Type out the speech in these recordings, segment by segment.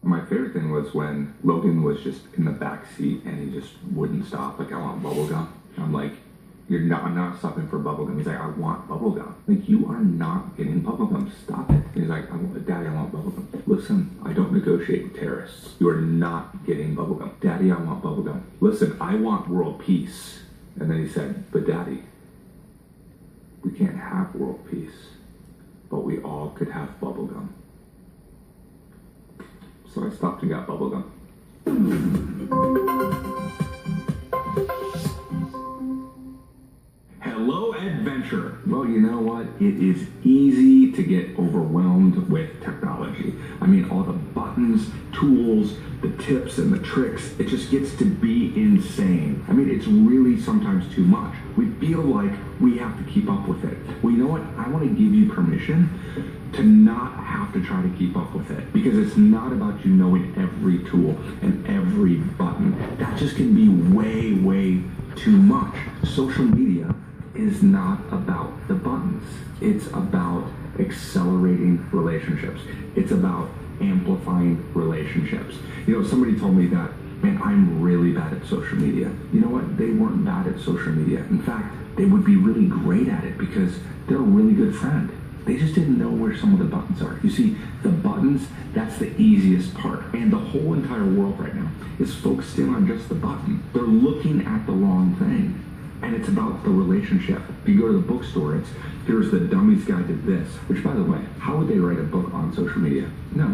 My favorite thing was when Logan was just in the back seat and he just wouldn't stop. Like, I want bubble gum. I'm like, I'm not stopping for bubble gum. He's like, I want bubble gum. Like, you are not getting bubble gum. Stop it. And he's like, Daddy, I want bubble gum. Listen, I don't negotiate with terrorists. You are not getting bubble gum. Daddy, I want bubble gum. Listen, I want world peace. And then he said, but Daddy, we can't have world peace, but we all could have bubble gum. So I stopped and got bubble gum. Hello, adventurer. Well, you know what? It is easy to get overwhelmed with technology. I mean, all the buttons, tools, the tips and the tricks, it just gets to be insane. I mean, it's really sometimes too much. We feel like we have to keep up with it. Well, you know what? I want to give you permission to not have to try to keep up with it, because it's not about you knowing every tool and every button. That just can be way, way too much. Social media is not about the buttons. It's about accelerating relationships. It's about amplifying relationships. You know, somebody told me that, man, I'm really bad at social media. You know what? They weren't bad at social media. In fact, they would be really great at it because they're a really good friend. They just didn't know where some of the buttons are. You see, the buttons, that's the easiest part. And the whole entire world right now is focused in on just the button. They're looking at the wrong thing. And it's about the relationship. If you go to the bookstore, here's the Dummy's Guide to This, which, by the way, how would they write a book on social media? No,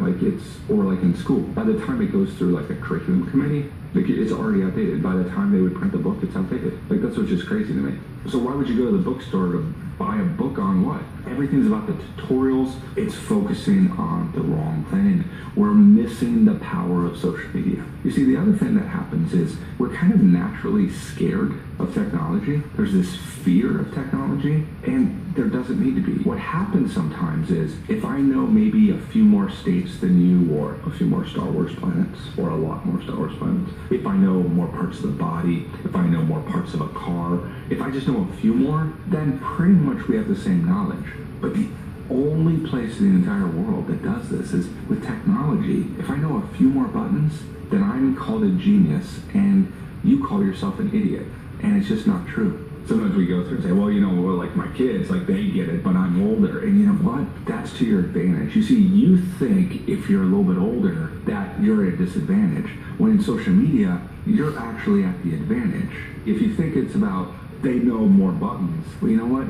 or like in school. By the time it goes through like a curriculum committee, it's already outdated. By the time they would print the book, it's outdated. Like, that's what's just crazy to me. So why would you go to the bookstore to buy a book on what? Everything's about the tutorials. It's focusing on the wrong thing. We're missing the power of social media. You see, the other thing that happens is we're kind of naturally scared of technology. There's this fear of technology, and there doesn't need to be. What happens sometimes is if I know maybe a few more states than you, or a few more Star Wars planets, or a lot more Star Wars planets, if I know more parts of the body, if I know more parts of a car, if I just know a few more, then pretty much we have the same knowledge. But the only place in the entire world that does this is with technology. If I know a few more buttons, then I'm called a genius, and you call yourself an idiot. And it's just not true. Sometimes we go through and say, well, like my kids, like they get it, but I'm older. And you know what? That's to your advantage. You see, you think if you're a little bit older that you're at a disadvantage, when in social media, you're actually at the advantage. If you think it's about they know more buttons, well, you know what?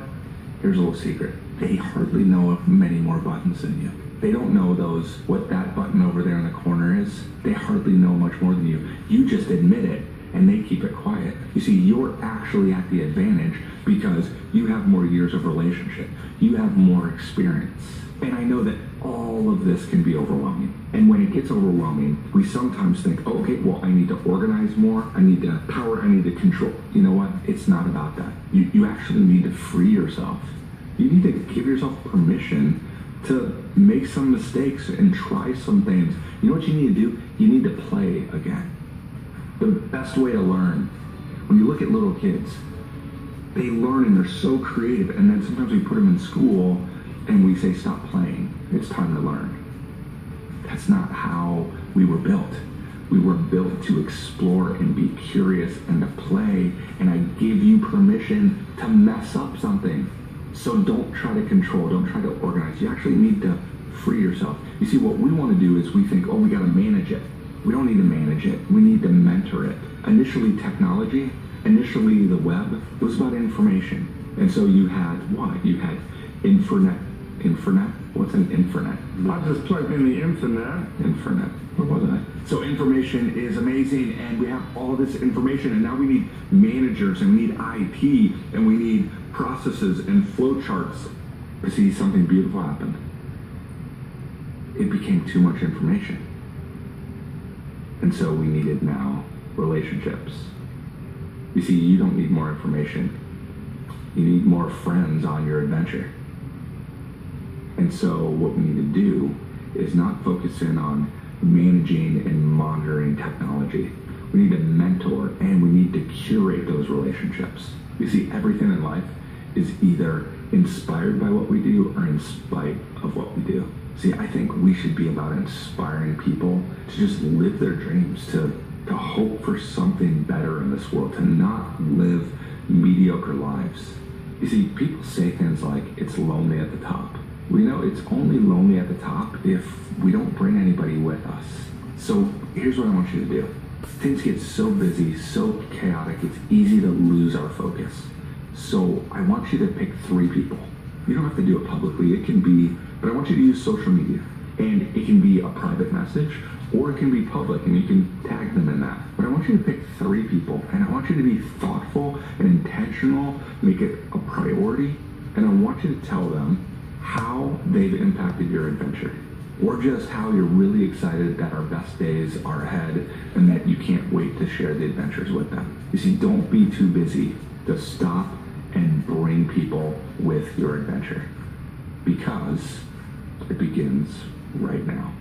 Here's a little secret. They hardly know many more buttons than you. They don't know what that button over there in the corner is. They hardly know much more than you. You just admit it, and they keep it quiet. You see, you're actually at the advantage because you have more years of relationship. You have more experience. And I know that all of this can be overwhelming. And when it gets overwhelming, we sometimes think, oh, okay, well, I need to organize more. I need to power. I need to control. You know what? It's not about that. You actually need to free yourself. You need to give yourself permission to make some mistakes and try some things. You know what you need to do? You need to play again. The best way to learn, when you look at little kids, they learn and they're so creative, and then sometimes we put them in school and we say, stop playing, it's time to learn. That's not how we were built. We were built to explore and be curious and to play, and I give you permission to mess up something. So don't try to control, don't try to organize. You actually need to free yourself. You see, what we want to do is we think, oh, we got to manage it. We don't need to manage it. We need to mentor it. Initially, technology, initially the web, it was about information. And so you had what? You had Infernet. What's an Infernet? I just plugged in the Infernet. Infernet. What was I? So information is amazing, and we have all this information, and now we need managers, and we need IT, and we need processes and flowcharts. But see, something beautiful happened. It became too much information. And so we needed now relationships. You see, you don't need more information. You need more friends on your adventure. And so what we need to do is not focus in on managing and monitoring technology. We need to mentor, and we need to curate those relationships. You see, everything in life is either inspired by what we do or in spite of what we do. See, I think we should be about inspiring people to just live their dreams, to hope for something better in this world, to not live mediocre lives. You see, people say things like, it's lonely at the top. We know it's only lonely at the top if we don't bring anybody with us. So here's what I want you to do. Things get so busy, so chaotic, it's easy to lose our focus. So I want you to pick 3 people. You don't have to do it publicly. It can be, but I want you to use social media. And it can be a private message, or it can be public, and you can tag them in that. But I want you to pick 3 people, and I want you to be thoughtful and intentional, make it a priority, and I want you to tell them how they've impacted your adventure, or just how you're really excited that our best days are ahead and that you can't wait to share the adventures with them. You see, don't be too busy to stop and bring people with your adventure, because it begins right now.